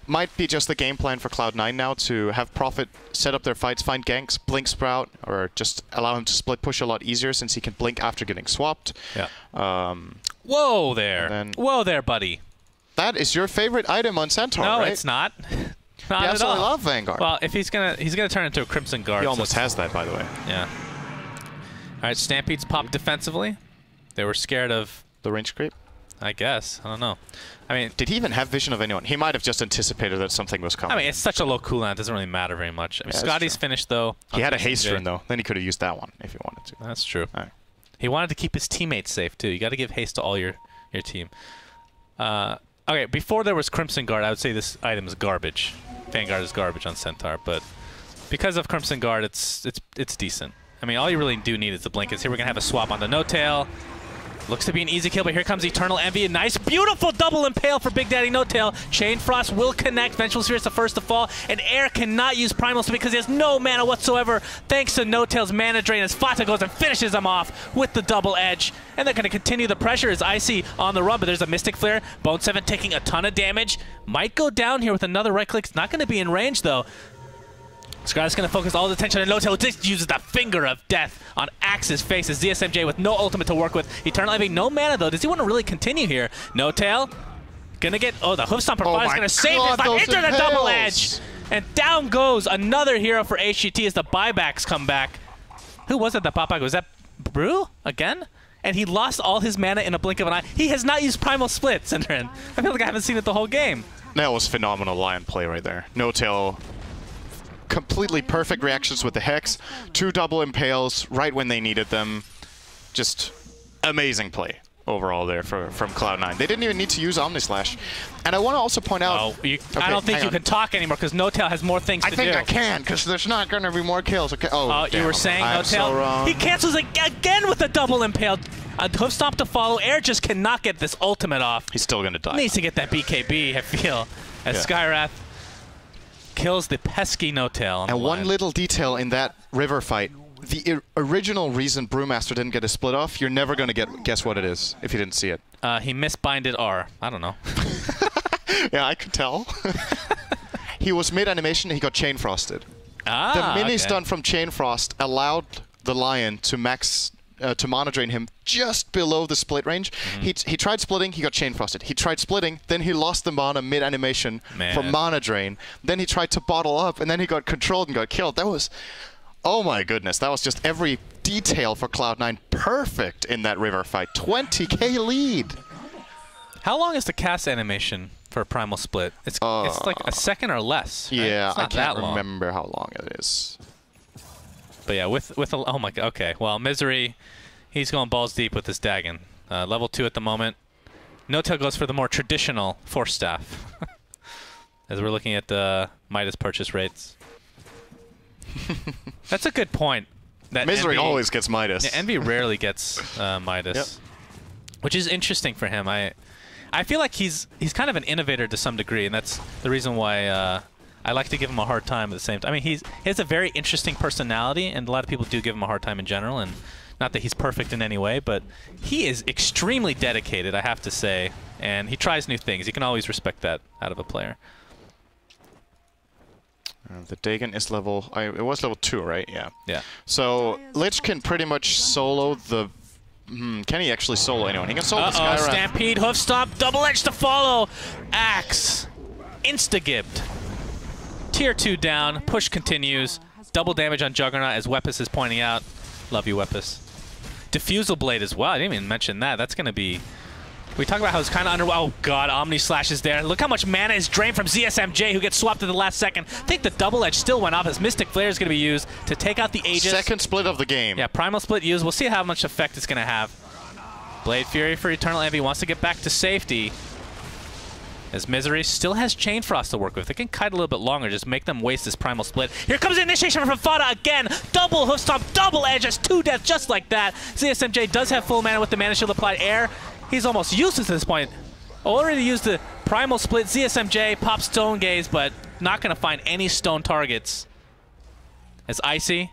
Might be just the game plan for Cloud9 now to have Prophet set up their fights, find ganks, Blink Sprout, or just allow him to split push a lot easier since he can blink after getting swapped. Yeah. Whoa there. Whoa there, buddy. That is your favorite item on Centaur, right? No, it's not. Not you at absolutely all. love Vanguard. Well, if he's gonna turn into a Crimson Guard. He almost has that, by the way. Yeah. All right, Stampede's popped defensively. They were scared of the range creep. I guess. I don't know. I mean, did he even have vision of anyone? He might have just anticipated that something was coming. I mean, it's such a low cooldown, it doesn't really matter very much. I mean, Scotty's finished, though. He had a haste rune, though. Then he could have used that one if he wanted to. That's true. Right. He wanted to keep his teammates safe, too. You got to give haste to all your team. Okay, before there was Crimson Guard, I would say this item is garbage. Vanguard is garbage on Centaur, but because of Crimson Guard, it's decent. I mean, all you really do need is the Blinkets. Here we're going to have a swap on the No-Tail. Looks to be an easy kill, but here comes Eternal Envy. A nice, beautiful double impale for Big Daddy No-Tail. Chain Frost will connect. Vengeful Spirit is the first to fall. And Air cannot use Primal Split because he has no mana whatsoever, thanks to No-Tail's mana drain, as Fata goes and finishes him off with the double edge. And they're going to continue the pressure as Icy on the run, but there's a Mystic Flare. Bone 7 taking a ton of damage. Might go down here with another right click. It's not going to be in range, though. Scarlet's going to focus all the attention on No-Tail. Just uses the Finger of Death on Axe's face as ZSMJ with no ultimate to work with. Eternal Envy, no mana, though. Does he want to really continue here? No-Tail going to get... Oh, the Hoof Stomper is going to save his life into the double edge. And down goes another hero for HGT as the buybacks come back. Who was it that bought back? Was that Brew again? And he lost all his mana in a blink of an eye. He has not used Primal Split, syndereN. I feel like I haven't seen it the whole game. That was phenomenal Lion play right there. No-Tail... completely perfect reactions with the Hex, 2 double impales right when they needed them. Just amazing play overall there from Cloud9. They didn't even need to use Omnislash. And I want to also point out... Okay, I don't think you can talk anymore because No-Tail has more things to do. I think I can because there's not going to be more kills. Okay. Oh, you were saying No-Tail? So wrong. He cancels again with the double impale. A Hoof Stomp to follow. Air just cannot get this ultimate off. He's still going to die. Needs to get that BKB, I feel, as Skywrath kills the pesky No-Tail. And one little detail in that river fight, the original reason Brewmaster didn't get a split off, you're never going to guess what it is if you didn't see it. He misbinded R. I don't know. Yeah, I could tell. He was mid-animation and he got Chain Frosted. The mini-stun from Chain Frost allowed the Lion to max... to mana drain him just below the split range. He tried splitting, he got Chain Frosted. He tried splitting, then he lost the mana mid-animation from mana drain. Then he tried to bottle up, and then he got controlled and got killed. That was... Oh my goodness, that was just every detail for Cloud9 perfect in that river fight. 20k lead! How long is the cast animation for Primal Split? It's like a second or less. Yeah, right? It's not I can't that long. remember how long it is. But yeah, with a, oh my god, okay. Well, Misery, he's going balls deep with this Dagon. Level 2 at the moment. No-Tail goes for the more traditional Force Staff. As we're looking at the Midas purchase rates. That's a good point. That Misery always gets Midas. Yeah, Envy rarely gets Midas. Which is interesting for him. I feel like he's kind of an innovator to some degree, and that's the reason why I like to give him a hard time at the same time. I mean, he has a very interesting personality, and a lot of people do give him a hard time in general, and not that he's perfect in any way, but he is extremely dedicated, I have to say, and he tries new things. You can always respect that out of a player. The Dagon is level... it was level 2, right? Yeah. Yeah. So, Lich can pretty much solo the... can he actually solo anyone? He can solo the Skywrath. Stampede, Hoof Stomp, double edge to follow. Axe. Insta-gibbed. Tier 2 down. Push continues. Double damage on Juggernaut, as Weppus is pointing out. Love you, Weppus. Diffusal Blade as well. I didn't even mention that. That's going to be... We talk about how it's kind of under... Oh, God. Omni Slash is there. Look how much mana is drained from ZSMJ, who gets swapped at the last second. I think the double edge still went off as Mystic Flare is going to be used to take out the Aegis. Second split of the game. Yeah, Primal Split used. We'll see how much effect it's going to have. Blade Fury for Eternal Envy wants to get back to safety. As Misery still has Chain Frost to work with. They can kite a little bit longer, just make them waste this Primal Split. Here comes the initiation from Fata again. Double Hoof Stomp, double edge, as 2 deaths just like that. ZSMJ does have full mana with the Mana Shield applied. Air, he's almost useless at this point. Already used the Primal Split. ZSMJ pops Stone Gaze, but not going to find any stone targets. As Icy,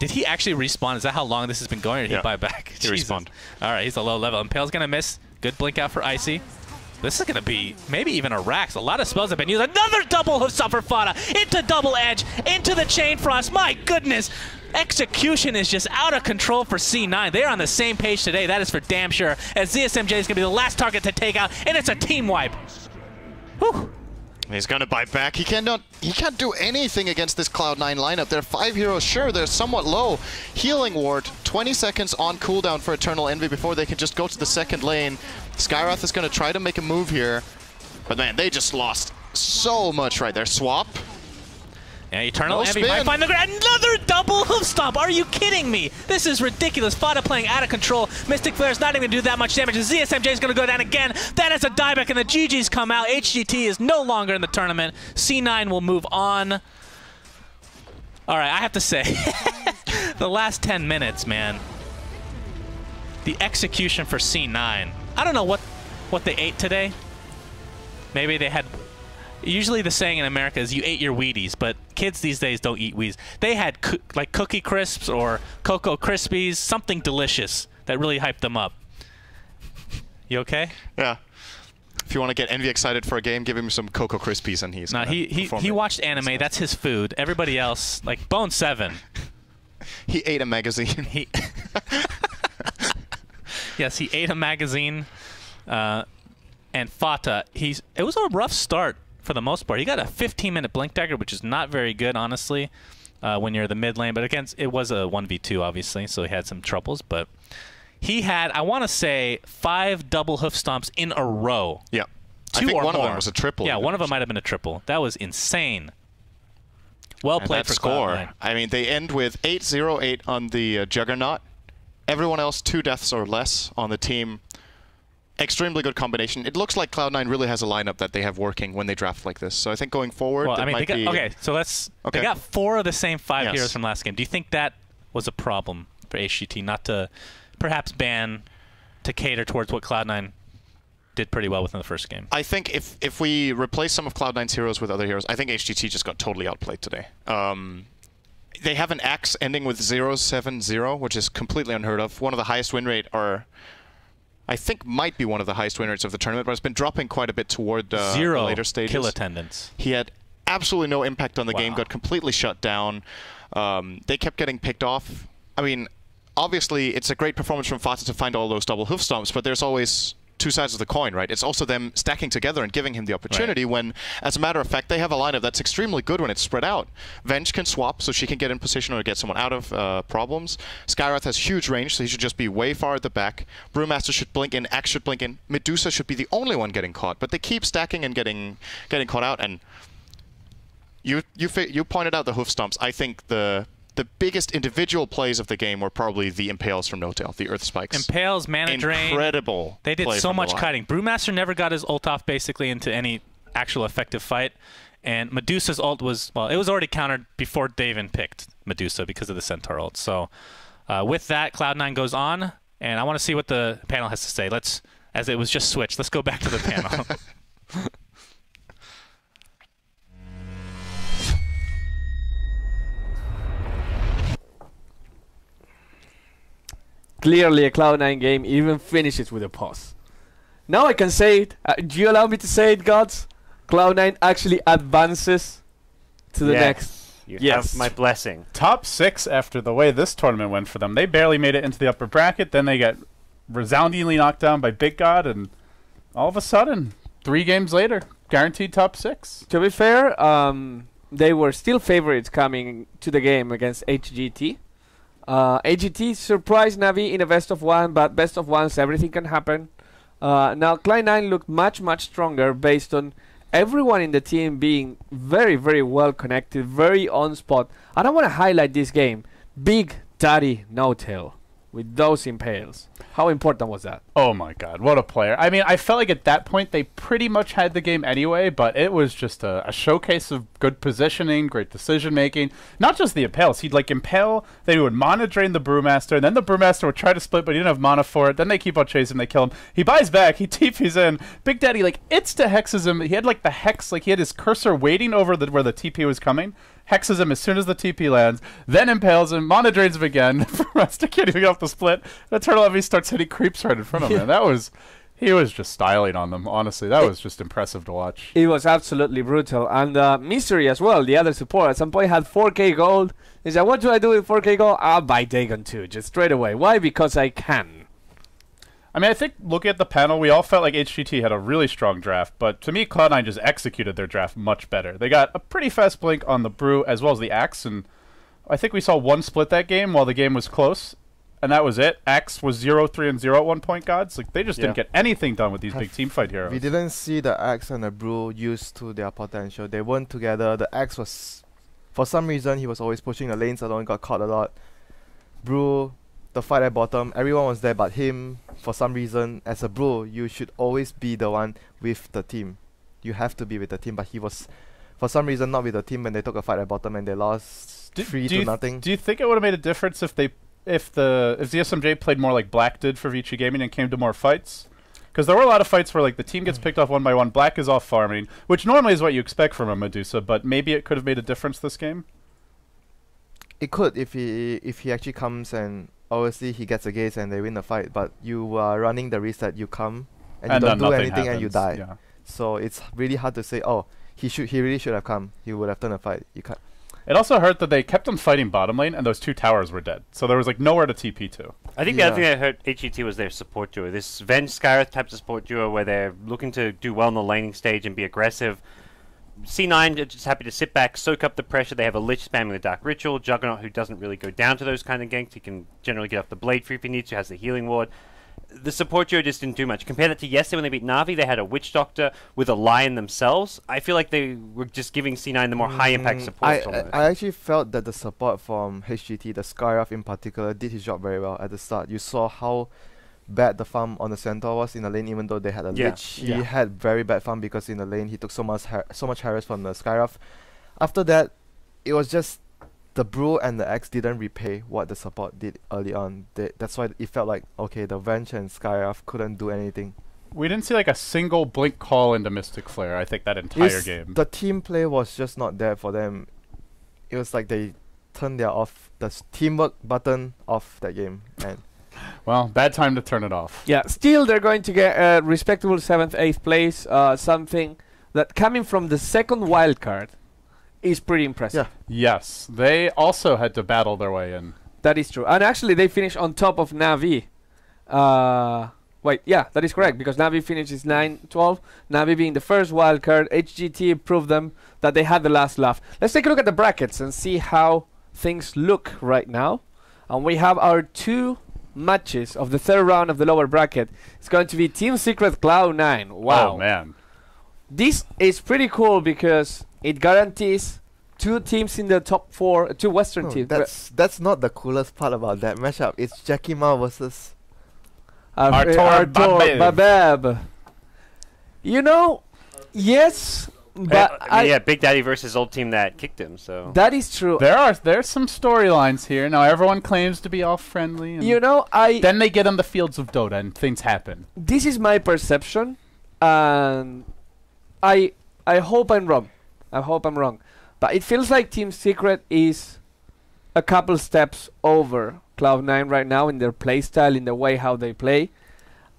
did he actually respawn? Is that how long this has been going, or did he buy back? He respawned. All right, he's a low level. Impale's going to miss. Good blink out for Icy. This is going to be maybe even a Rax. A lot of spells have been used. Another double Hoof Stomp for Fata. Into double edge. Into the Chain Frost. My goodness. Execution is just out of control for C9. They're on the same page today. That is for damn sure. As ZSMJ is going to be the last target to take out. And it's a team wipe. Whew. He's going to buy back. He can't do anything against this Cloud9 lineup. They're 5 heroes. Sure, they're somewhat low. Healing ward, 20 seconds on cooldown for Eternal Envy before they can just go to the second lane. Skywrath is going to try to make a move here. But man, they just lost so much right there. Swap. Yeah, Eternal Envy might find the ground. Another double hoof stomp. Are you kidding me? This is ridiculous. Fada playing out of control. Mystic Flare's not even going to do that much damage. ZSMJ is going to go down again. That is a dieback, and the GG's come out. HGT is no longer in the tournament. C9 will move on. All right, I have to say, the last 10 minutes, man, the execution for C9. I don't know what they ate today. Maybe they had... Usually the saying in America is you ate your Wheaties, but kids these days don't eat Wheaties. They had like Cookie Crisps or Cocoa Krispies, something delicious that really hyped them up. You okay? Yeah. If you want to get Envy excited for a game, give him some Cocoa Krispies and he's he watched anime. That's his food. Everybody else, like Bone 7. He ate a magazine. Yes, he ate a magazine. And Fata, it was a rough start for the most part. He got a 15-minute Blink Dagger, which is not very good, honestly, when you're the mid lane. But again, it was a 1v2, obviously, so he had some troubles. But he had, I want to say, 5 double hoof stomps in a row. Yeah. 2 I think or one more. of them was a triple. Yeah, one of them might have been a triple. That was insane. Well played for score. Cloud9. I mean, they end with 8-0-8 on the Juggernaut. Everyone else 2 deaths or less on the team. Extremely good combination. It looks like Cloud9 really has a lineup that they have working when they draft like this. So I think going forward, well, I mean, might be... Okay, so they got 4 of the same 5 heroes from last game. Do you think that was a problem for HGT not to perhaps ban to cater towards what Cloud9 did pretty well within the first game? I think if we replace some of Cloud9's heroes with other heroes, I think HGT just got totally outplayed today. They have an Axe ending with 0-7-0, which is completely unheard of. One of the highest win rate, or I think might be one of the highest win rates of the tournament, but it's been dropping quite a bit toward the later stages. 0 kill attendance. He had absolutely no impact on the game, got completely shut down. They kept getting picked off. I mean, obviously, it's a great performance from Fata to find all those double hoof stomps, but there's always 2 sides of the coin, right? It's also them stacking together and giving him the opportunity when, as a matter of fact, they have a lineup that's extremely good when it's spread out. Venge can swap, so she can get in position or get someone out of problems. Skywrath has huge range, so he should just be way far at the back. Brewmaster should blink in, Axe should blink in. Medusa should be the only one getting caught, but they keep stacking and getting caught out. And you pointed out the hoof stomps. I think the biggest individual plays of the game were probably the Impales from No-Tail, the Earth Spikes. Impales, Mana Drain. Incredible. They did so much cutting. Brewmaster never got his ult off basically into any actual effective fight. And Medusa's ult was, well, it was already countered before they even picked Medusa because of the Centaur ult. So with that, Cloud9 goes on. And I want to see what the panel has to say. As it was just switched, let's go back to the panel. Clearly a Cloud9 game even finishes with a pause. Now I can say it. Do you allow me to say it, gods? Cloud9 actually advances to the next. You have my blessing. Top 6 after the way this tournament went for them. They barely made it into the upper bracket. Then they get resoundingly knocked down by Big God. And all of a sudden, 3 games later, guaranteed top 6. To be fair, they were still favorites coming to the game against HGT. HGT surprised Navi in a best of 1, but best of 1s, everything can happen. Now, Cloud9 looked much, much stronger based on everyone in the team being very, very well connected, very on spot. I don't want to highlight this game. Big Daddy No-Tail with those Impales. How important was that? Oh my God, what a player. I mean, I felt like at that point they pretty much had the game anyway, but it was just a showcase of good positioning, great decision making. Not just the Impales. He'd like impale, they would mana drain the Brewmaster, and then the Brewmaster would try to split, but he didn't have mana for it. Then they keep on chasing, they kill him. He buys back, he TPs in. Big Daddy like hexes him. He had like the hex, like he had his cursor waiting over where the TP was coming. Hexes him as soon as the TP lands, then impales him, mana drains him again. Brewmaster can't even get off the split. The Eternal Envy starts hitting creeps right in front of him. He was just styling on them, honestly. That was just impressive to watch. It was absolutely brutal. And Mystery as well, the other support, at some point had 4k gold. He said, what do I do with 4k gold? I'll buy Dagon 2, just straight away. Why? Because I can. I mean, I think looking at the panel, we all felt like HGT had a really strong draft, but to me, Cloud9 just executed their draft much better. They got a pretty fast blink on the Brew as well as the Axe, and I think we saw one split that game while the game was close, and that was it. Axe was 0-3 and 0 at one point, Gods. Like, they just didn't get anything done with these big teamfight heroes. We didn't see the Axe and the Brew used to their potential. They weren't together. The Axe was, for some reason, he was always pushing the lanes alone, got caught a lot. Brew, the fight at bottom, everyone was there but him. For some reason, as a Brew, you should always be the one with the team. You have to be with the team, but he was, for some reason, not with the team when they took a fight at bottom and they lost 3-0. Do you think it would have made a difference if the SMJ played more like Black did for Vici Gaming and came to more fights? Because there were a lot of fights where like the team gets picked off one by one, Black is off farming, which normally is what you expect from a Medusa, but maybe it could have made a difference this game. It could if he actually comes and obviously he gets a gaze and they win the fight, but you are running the risk that you come and you don't do anything and you die. Yeah. So it's really hard to say, oh, he really should have come. He would have done a fight. You can't. It also hurt that they kept on fighting bottom lane and those two towers were dead. So there was like nowhere to TP to. I think the other thing that hurt HGT was their support duo. This Venge Skyreth type of support duo where they're looking to do well on the laning stage and be aggressive. C9 are just happy to sit back, soak up the pressure. They have a Lich spamming the Dark Ritual. Juggernaut, who doesn't really go down to those kind of ganks. He can generally get off the Blade free if he needs to, has the healing ward. The support duo just didn't do much. Compare that to yesterday when they beat Na'Vi, they had a Witch Doctor with a Lion themselves. I feel like they were just giving C9 the more high-impact support. I actually felt that the support from HGT, the Skyraf in particular, did his job very well at the start. You saw how bad the farm on the Centaur was in the lane, even though they had a Lich. He had very bad farm because in the lane he took so much harass from the Skyraf. After that, it was just the Brew and the Axe didn't repay what the support did early on. That's why it felt like, okay, the Venge and Skyraf couldn't do anything. We didn't see like a single blink call into Mystic Flare, I think, that entire game. The team play was just not there for them. It was like they turned the teamwork button off that game. And well, bad time to turn it off. Yeah, still they're going to get a respectable 7th, 8th place, something that coming from the second wildcard is pretty impressive. Yeah. Yes, they also had to battle their way in. That is true. And actually they finished on top of Na'Vi. Wait, yeah, that is correct, because Na'Vi finishes 9-12. Na'Vi being the first wildcard, HGT proved them that they had the last laugh. Let's take a look at the brackets and see how things look right now. And we have our two matches of the third round of the lower bracket. It's going to be Team Secret Cloud9. Wow. Oh, man. This is pretty cool because it guarantees two teams in the top 4, two Western teams. That's not the coolest part about that matchup. It's Jackie Ma versus Artur Babeb. You know, yes, but yeah, Big Daddy versus old team that kicked him. So that is true. There's some storylines here. Now everyone claims to be all friendly. And you know, then they get on the fields of Dota and things happen. This is my perception, and I hope I'm wrong. I hope I'm wrong, but it feels like Team Secret is a couple steps over Cloud9 right now in their playstyle, in the way how they play,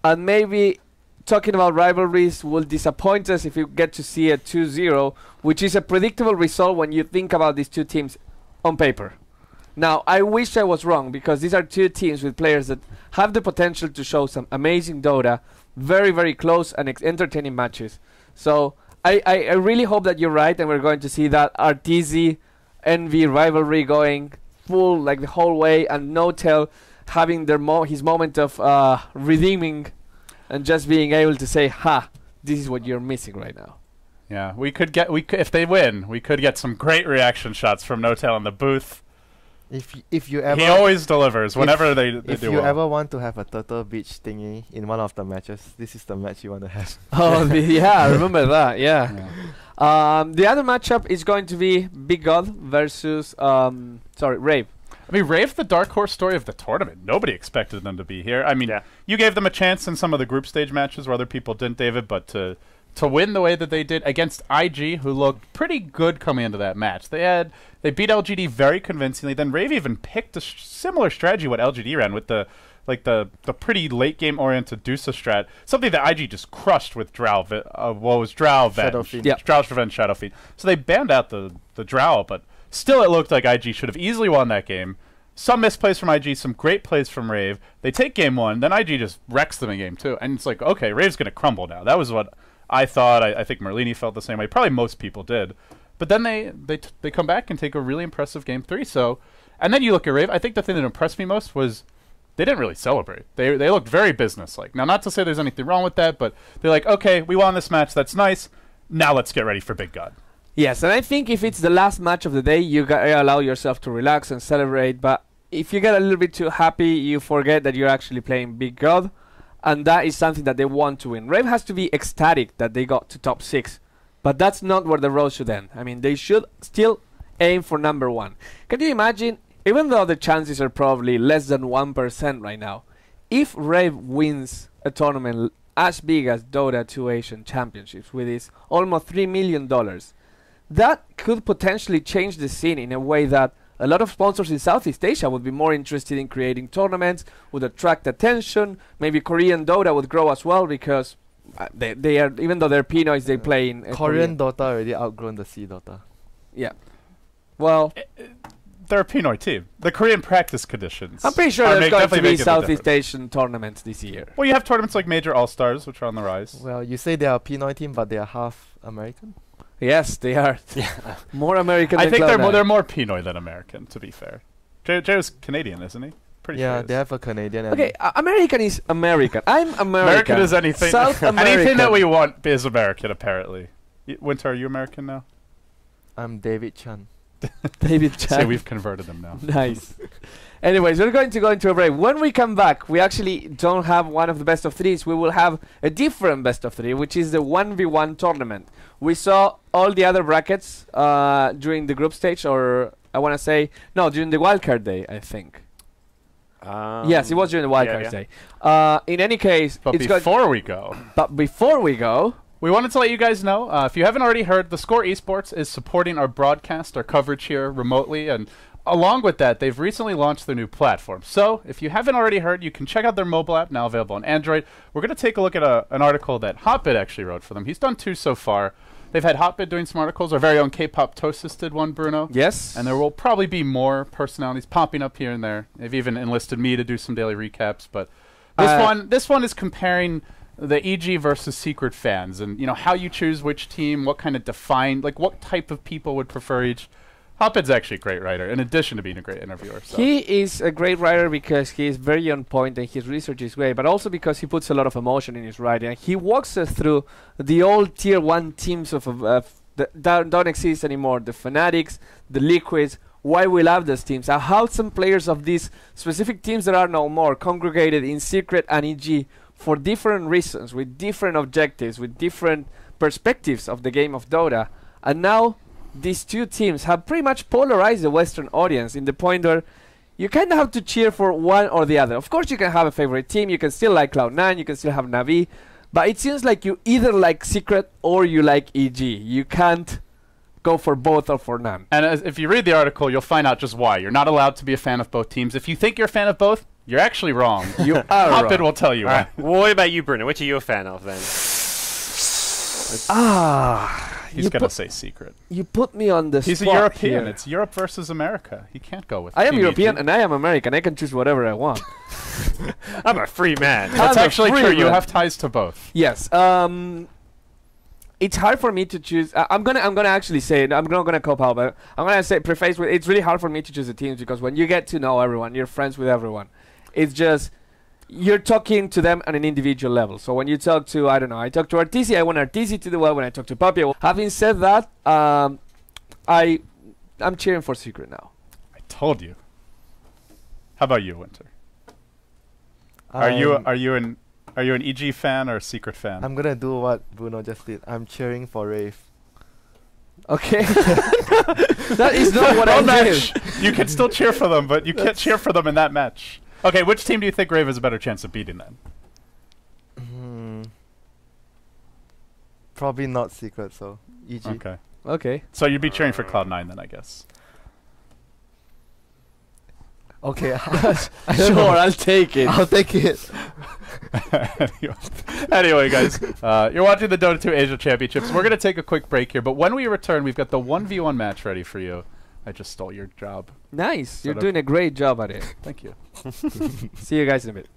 and maybe talking about rivalries will disappoint us if you get to see a 2-0, which is a predictable result when you think about these two teams on paper. Now, I wish I was wrong, because these are two teams with players that have the potential to show some amazing Dota, very, very close and entertaining matches. So I really hope that you're right, and we're going to see that RTZ Envy rivalry going full like the whole way, and No-Tail having their his moment of redeeming and just being able to say, ha, this is what you're missing right now. Yeah, if they win, we could get some great reaction shots from No-Tail in the booth. If you ever, he always delivers whenever they do. If you ever want to have a Turtle Beach thingy in one of the matches, this is the match you want to have. Oh, yeah, I remember that. Yeah. The other matchup is going to be Big God versus Rave. I mean, Rave, the dark horse story of the tournament. Nobody expected them to be here. I mean, you gave them a chance in some of the group stage matches where other people didn't, David, but to win the way that they did against IG, who looked pretty good coming into that match. They beat LGD very convincingly. Then Rave even picked a similar strategy what LGD ran with the pretty late game oriented Dusa strat, something that IG just crushed with Drow. What was Drow Venge? Drow's Revenge Shadowfiend. So they banned out the Drow, but still it looked like IG should have easily won that game. some misplays from IG, some great plays from Rave. They take game 1, then IG just wrecks them in game 2. And it's like, okay, Rave's going to crumble now. That was what I thought. I think Merlini felt the same way. Probably most people did. But then they come back and take a really impressive game 3. So, and then you look at Rave. I think the thing that impressed me most was they didn't really celebrate. They looked very businesslike. Now, not to say there's anything wrong with that, but they're like, okay, we won this match. That's nice. Now let's get ready for Big God. Yes, and I think if it's the last match of the day, you gotta allow yourself to relax and celebrate. But if you get a little bit too happy, you forget that you're actually playing Big God, and that is something that they want to win. Rave has to be ecstatic that they got to top 6, but that's not where the road should end. I mean, they should still aim for number 1. Can you imagine, even though the chances are probably less than 1% right now, if Rave wins a tournament as big as Dota 2 Asian Championships with its almost $3 million, that could potentially change the scene in a way that a lot of sponsors in Southeast Asia would be more interested in creating tournaments, would attract attention. Maybe Korean Dota would grow as well because they are, even though they're Pinoys, they play in Korean Dota already outgrown the C Dota. Yeah. Well, they're a Pinoy team. The Korean practice conditions. I'm pretty sure there's going to be Southeast Asian tournaments this year. Well, you have tournaments like Major All-Stars, which are on the rise. Well, you say they are a Pinoy team, but they are half American? Yes, they are. More American I than think they're more Pinoy than American, to be fair. Jay's Canadian, isn't he? Pretty sure they have a Canadian. Okay, American is American. I'm American. American is anything. South American. Anything that we want is American, apparently. Winter, are you American now? I'm David Chan. David Chan. So we've converted him now. Nice. Anyways, we're going to go into a break. When we come back, we actually don't have one of the best of 3s. We will have a different best of 3, which is the 1v1 tournament. We saw all the other brackets during the group stage, or I want to say, no, during the wildcard day, I think. Yes, it was during the wildcard day. In any case, but before we go, we wanted to let you guys know, if you haven't already heard, the Score Esports is supporting our broadcast, our coverage here remotely, and along with that, they've recently launched their new platform. So, if you haven't already heard, you can check out their mobile app, now available on Android. We're going to take a look at an article that Hotbit actually wrote for them. He's done 2 so far. They've had Hotbit doing some articles. Our very own K-pop Tosis did one, Bruno. Yes. And there will probably be more personalities popping up here and there. They've even enlisted me to do some daily recaps. But this one is comparing the EG versus Secret fans, and how you choose which team, what kind of what type of people would prefer each. Hotbit's actually a great writer, in addition to being a great interviewer. So. He is a great writer because he is very on point and his research is great, but also because he puts a lot of emotion in his writing. He walks us through the old tier 1 teams that don't exist anymore, the Fanatics, the Liquids, why we love those teams, how some players of these specific teams that are no more congregated in Secret and EG for different reasons, with different objectives, with different perspectives of the game of Dota. And now these 2 teams have pretty much polarized the Western audience in the point where you kind of have to cheer for one or the other. Of course, you can have a favorite team. You can still like Cloud9. You can still have Navi. But it seems like you either like Secret or you like EG. You can't go for both or for none. And if you read the article, you'll find out just why. You're not allowed to be a fan of both teams. If you think you're a fan of both, you're actually wrong. You are Hotbit will tell you why. Well, what about you, Bruno? Which are you a fan of then? He's going to say Secret. You put me on the He's spot a European. here. It's Europe versus America. He can't go with I am Team European EG. and I am American. I can choose whatever I want. I'm a free man. That's I'm a actually free true. You man. have ties to both. Yes. It's hard for me to choose. I'm gonna actually say it. I'm not gonna cop out, but I'm gonna say preface with it's really hard for me to choose the teams because when you get to know everyone, you're friends with everyone. It's just you're talking to them on an individual level. So when you talk to, I don't know, I talk to Arteezy, I want Arteezy to do well. When I talk to Papi, having said that, I'm cheering for Secret now. I told you. How about you, Winter? Are you an EG fan or a Secret fan? I'm gonna do what Bruno just did. I'm cheering for Rave. Okay. That is not what I did. You can still cheer for them, but you can't cheer for them in that match. Okay, which team do you think Rave has a better chance of beating then? Probably not Secret, so EG. Okay. So you'd be cheering for Cloud9 then, I guess. Okay. Sure, I'll take it. I'll take it. Anyway, guys, you're watching the Dota 2 Asia Championships. We're going to take a quick break here, but when we return, we've got the 1v1 match ready for you I just stole your job. Nice. You're doing a great job at it. Thank you. See you guys in a bit.